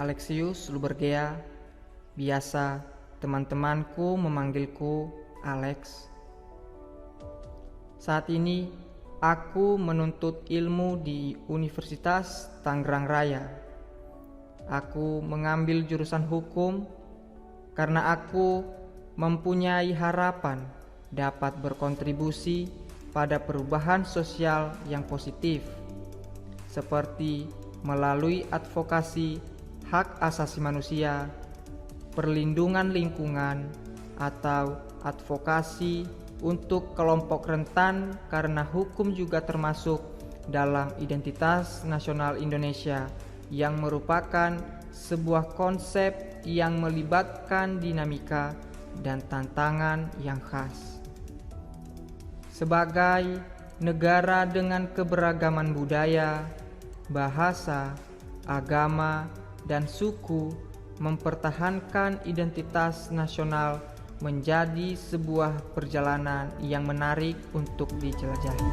Alexius Lubergea. Biasa teman-temanku memanggilku Alex. Saat ini aku menuntut ilmu di Universitas Tangerang Raya. Aku mengambil jurusan hukum karena aku mempunyai harapan dapat berkontribusi pada perubahan sosial yang positif, seperti melalui advokasi hak asasi manusia, perlindungan lingkungan, atau advokasi untuk kelompok rentan, karena hukum juga termasuk dalam identitas nasional Indonesia yang merupakan sebuah konsep yang melibatkan dinamika dan tantangan yang khas. Sebagai negara dengan keberagaman budaya, bahasa, agama, dan suku, mempertahankan identitas nasional menjadi sebuah perjalanan yang menarik untuk dijelajahi.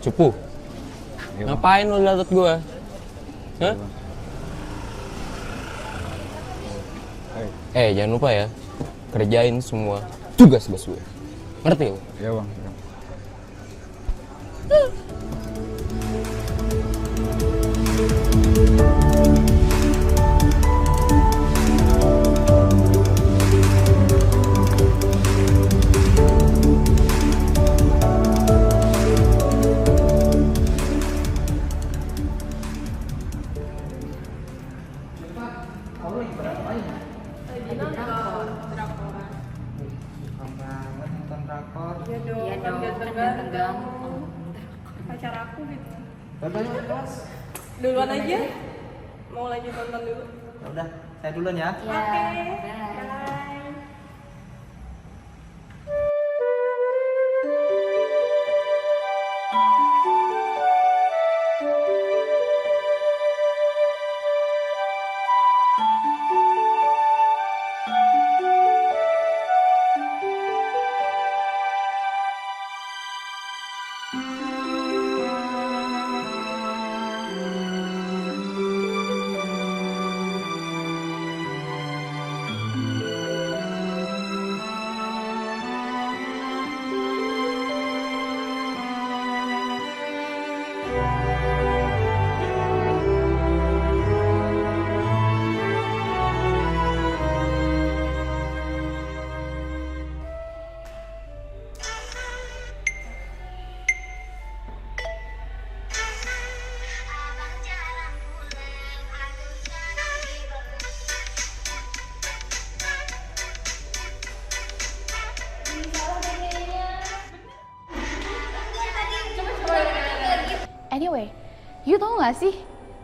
Cupu, ngapain lu liat gue? Hah? Jangan lupa ya, kerjain semua tugas-tugas gue. Ngerti lu? Iya bang. Iya dong, tegang. Pacar aku gitu. Duluan aja. Mau lanjut nonton dulu? Udah, saya duluan ya. Oke. Bye. Anyway, you tau gak sih,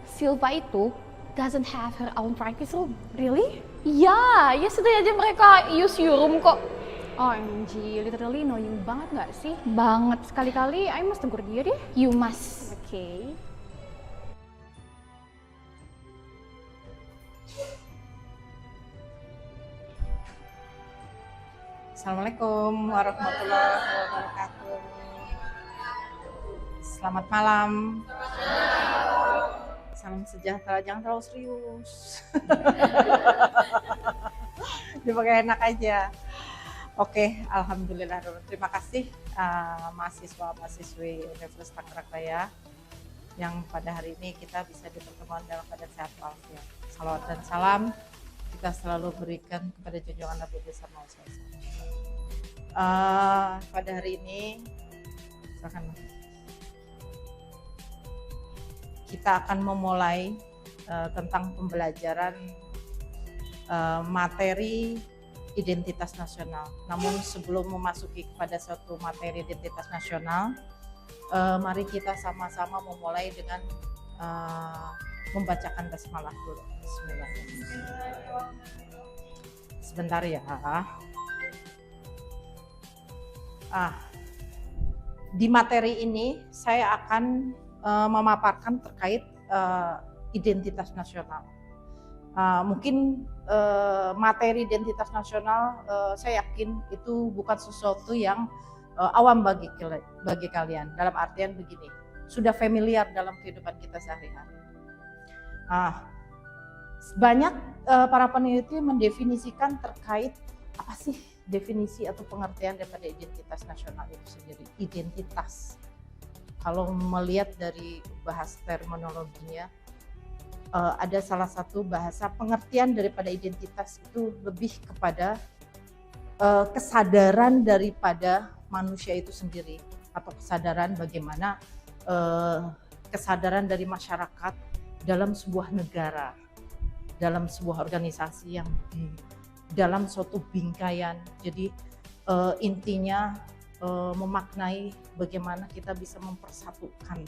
Silva itu doesn't have her own practice room. Really? Ya, yesterday aja mereka use your room kok. OMG, literally annoying banget gak sih? Banget, sekali-kali I must tegur dia deh. You must. Okay. Assalamualaikum warahmatullahi wabarakatuh. Selamat malam. Salam sejahtera, jangan terlalu serius. Dipakai enak aja. Oke, alhamdulillah. Terima kasih mahasiswa-mahasiswi Universitas Tangerang Raya yang pada hari ini kita bisa dipertemukan dalam keadaan sehat walafiat. Salawat dan salam kita selalu berikan kepada junjungan Nabi besar Muhammad SAW. Pada hari ini silakan. Kita akan memulai tentang pembelajaran materi identitas nasional. Namun sebelum memasuki kepada suatu materi identitas nasional, mari kita sama-sama memulai dengan membacakan basmalah dulu. Bismillahirrahmanirrahim. Sebentar ya. Di materi ini saya akan memaparkan terkait identitas nasional. Mungkin materi identitas nasional saya yakin itu bukan sesuatu yang awam bagi kalian. Dalam artian begini, sudah familiar dalam kehidupan kita sehari-hari. Banyak para peneliti mendefinisikan terkait apa sih definisi atau pengertian daripada identitas nasional itu sendiri. Identitas, kalau melihat dari bahasa terminologinya, ada salah satu bahasa pengertian daripada identitas itu lebih kepada kesadaran daripada manusia itu sendiri, atau kesadaran bagaimana kesadaran dari masyarakat dalam sebuah negara, dalam sebuah organisasi yang dalam suatu bingkaian. Jadi intinya memaknai bagaimana kita bisa mempersatukan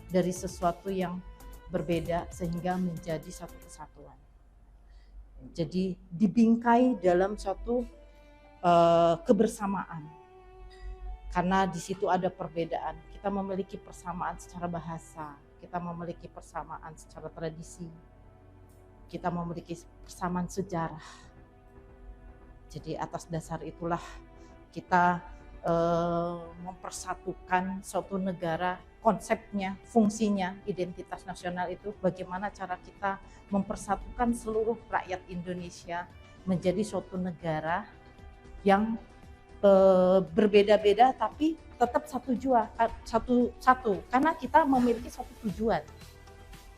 dari sesuatu yang berbeda sehingga menjadi satu kesatuan. Jadi dibingkai dalam suatu kebersamaan, karena di situ ada perbedaan. Kita memiliki persamaan secara bahasa, kita memiliki persamaan secara tradisi, kita memiliki persamaan sejarah. Jadi atas dasar itulah kita mempersatukan suatu negara. Konsepnya, fungsinya, identitas nasional itu bagaimana cara kita mempersatukan seluruh rakyat Indonesia menjadi suatu negara yang berbeda-beda tapi tetap satu karena kita memiliki satu tujuan,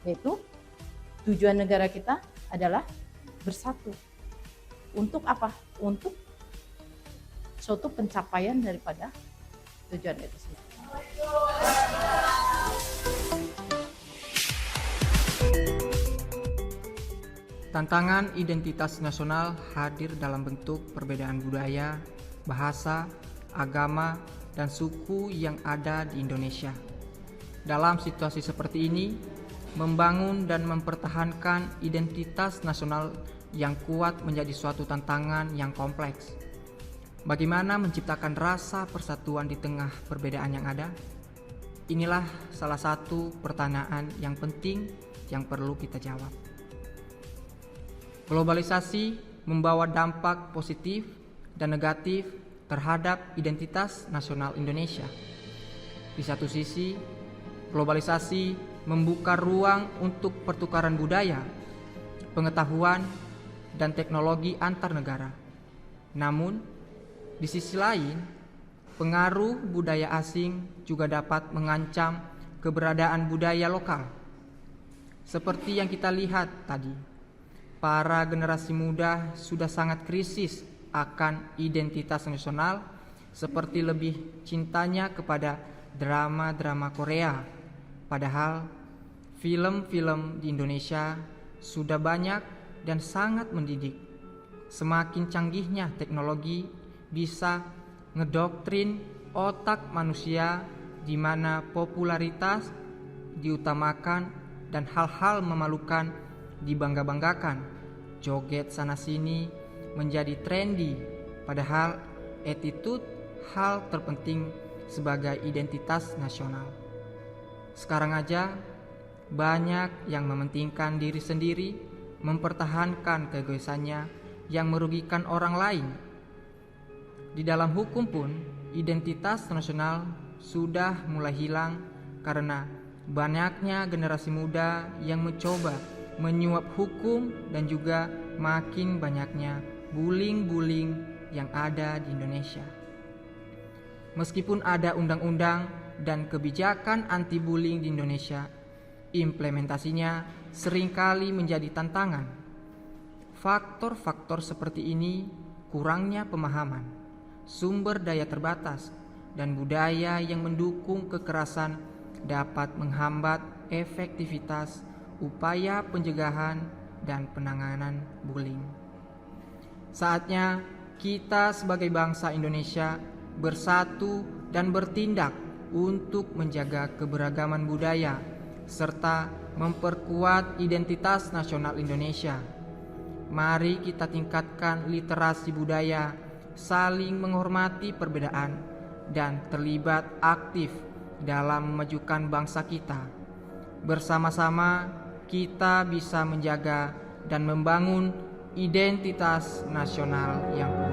yaitu tujuan negara kita adalah bersatu. Untuk apa? Untuk suatu pencapaian daripada tujuan itu sendiri. Tantangan identitas nasional hadir dalam bentuk perbedaan budaya, bahasa, agama, dan suku yang ada di Indonesia. Dalam situasi seperti ini, membangun dan mempertahankan identitas nasional yang kuat menjadi suatu tantangan yang kompleks. Bagaimana menciptakan rasa persatuan di tengah perbedaan yang ada? Inilah salah satu pertanyaan yang penting yang perlu kita jawab. Globalisasi membawa dampak positif dan negatif terhadap identitas nasional Indonesia. Di satu sisi, globalisasi membuka ruang untuk pertukaran budaya, pengetahuan, dan teknologi antar negara. Namun, di sisi lain, pengaruh budaya asing juga dapat mengancam keberadaan budaya lokal. Seperti yang kita lihat tadi, para generasi muda sudah sangat krisis akan identitas nasional, seperti lebih cintanya kepada drama-drama Korea. Padahal film-film di Indonesia sudah banyak dan sangat mendidik. Semakin canggihnya teknologi bisa ngedoktrin otak manusia di mana popularitas diutamakan dan hal-hal memalukan dibangga-banggakan. Joget sana sini menjadi trendy, padahal attitude hal terpenting sebagai identitas nasional. Sekarang aja banyak yang mementingkan diri sendiri, mempertahankan keegoisannya yang merugikan orang lain. Di dalam hukum pun, identitas nasional sudah mulai hilang karena banyaknya generasi muda yang mencoba menyuap hukum dan juga makin banyaknya bullying yang ada di Indonesia. Meskipun ada undang-undang dan kebijakan anti-bullying di Indonesia, implementasinya seringkali menjadi tantangan. Faktor-faktor seperti ini kurangnya pemahaman, sumber daya terbatas, dan budaya yang mendukung kekerasan dapat menghambat efektivitas upaya pencegahan dan penanganan bullying. Saatnya kita sebagai bangsa Indonesia bersatu dan bertindak untuk menjaga keberagaman budaya serta memperkuat identitas nasional Indonesia. Mari kita tingkatkan literasi budaya, saling menghormati perbedaan, dan terlibat aktif dalam memajukan bangsa kita. Bersama-sama kita bisa menjaga dan membangun identitas nasional yang kuat.